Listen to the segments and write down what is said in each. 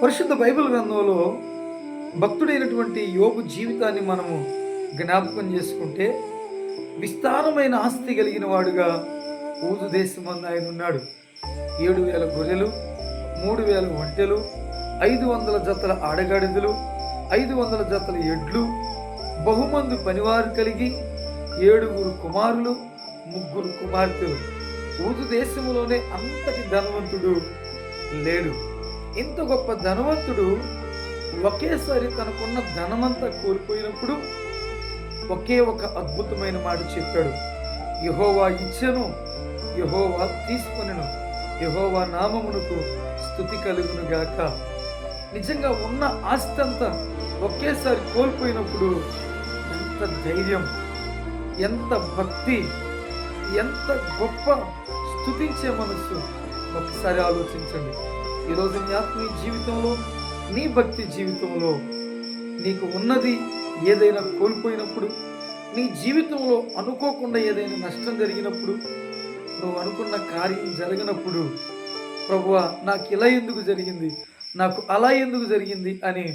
పరిశుద్ధ బైబిల్ గ్రంథంలో భక్తుడైనటువంటి యోబు జీవితాన్ని మనము జ్ఞాపకం చేసుకుంటే విస్తారమైన ఆస్తి కలిగిన వాడుగా ఊదు దేశమందు ఆయన ఉన్నాడు. 7,000 గొర్రెలు, 3,000 ఒంటెలు, 500 జతల ఆడగాడిదలు, 500 జతల ఎడ్లు, బహుమంది పనివారు కలిగి 7 కుమారులు, 3 కుమార్తెలు. ఊదు దేశంలోనే అంతటి ధనవంతుడు లేడు. ఇంత గొప్ప ధనవంతుడు ఒకేసారి తనకున్న ధనమంతా కోల్పోయినప్పుడు ఒకే ఒక అద్భుతమైన మాట చెప్పాడు. యెహోవా ఇచ్చెను, యెహోవా తీసుకొనెను, యెహోవా నామమునకు స్తుతి కలుగును గాక. నిజంగా ఉన్న ఆస్తి అంతా ఒకేసారి కోల్పోయినప్పుడు ఎంత ధైర్యం, ఎంత భక్తి, ఎంత గొప్ప స్తుతించే మనసు ఒకసారి ఆలోచించండి. ఈరోజు నీ ఆత్మీయ జీవితంలో, నీ భక్తి జీవితంలో నీకు ఉన్నది ఏదైనా కోల్పోయినప్పుడు, నీ జీవితంలో అనుకోకుండా ఏదైనా నష్టం జరిగినప్పుడు, నువ్వు అనుకున్న కార్యం జరగనప్పుడు, ప్రభువా నాకు ఇలా ఎందుకు జరిగింది, నాకు అలా ఎందుకు జరిగింది అని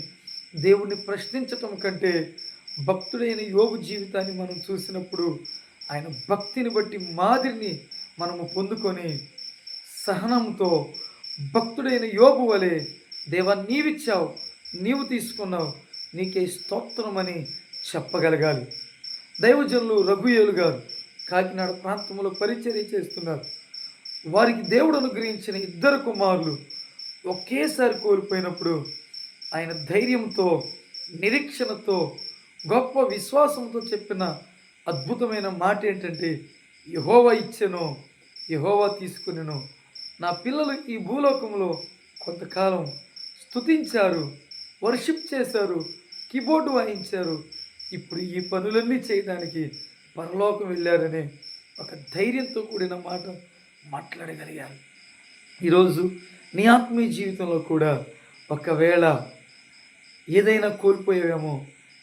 దేవుణ్ణి ప్రశ్నించటం కంటే భక్తుడైన యోబు జీవితాన్ని మనం చూసినప్పుడు ఆయన భక్తిని బట్టి మాదిరిని మనము పొందుకొని సహనంతో భక్తుడైన యోబు వలె దేవా నీవిచ్చావు, నీవు తీసుకున్నావు, నీకే స్తోత్రమని చెప్పగలగాలి. దైవజనులు రఘుయేలు గారు కాకినాడ ప్రాంతంలో పరిచర్య చేస్తున్నారు. వారికి దేవుడు అనుగ్రహించిన 2 కుమారులు ఒకేసారి కోల్పోయినప్పుడు ఆయన ధైర్యంతో, నిరీక్షణతో, గొప్ప విశ్వాసంతో చెప్పిన అద్భుతమైన మాట ఏంటంటే, యెహోవా ఇచ్చెను, యెహోవా తీసుకునెను. నా పిల్లలు ఈ భూలోకంలో కొంతకాలం స్తుతించారు, వర్షిప్ చేశారు, కీబోర్డు వాయించారు. ఇప్పుడు ఈ పనులన్నీ చేయడానికి పరలోకం వెళ్ళారనే ఒక ధైర్యంతో కూడిన మాట మాట్లాడగలిగారు. ఈరోజు నీ ఆత్మీయ జీవితంలో కూడా ఒకవేళ ఏదైనా కోల్పోయావేమో,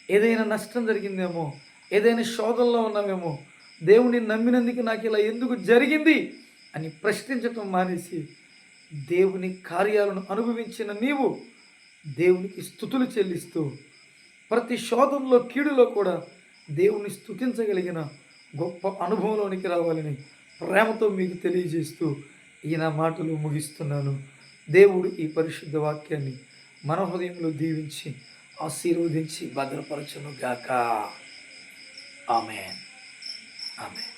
ఏదైనా నష్టం జరిగిందేమో, ఏదైనా శోధనలో ఉన్నామేమో, దేవుని నమ్మినందుకు నాకు ఇలా ఎందుకు జరిగింది అని ప్రశ్నించటం మానేసి దేవుని కార్యాలను అనుభవించిన నీవు దేవునికి స్తుతులు చెల్లిస్తూ ప్రతి శోధనలో, కీడులో కూడా దేవుని స్తుతించగలిగిన గొప్ప అనుభవంలోనికి రావాలని ప్రేమతో మీకు తెలియజేస్తూ ఈయన మాటలు ముగిస్తున్నాను. దేవుడు ఈ పరిశుద్ధ వాక్యాన్ని మన హృదయంలో దీవించి ఆశీర్వదించి భద్రపరచును గాక. ఆమేన్. ఆమేన్.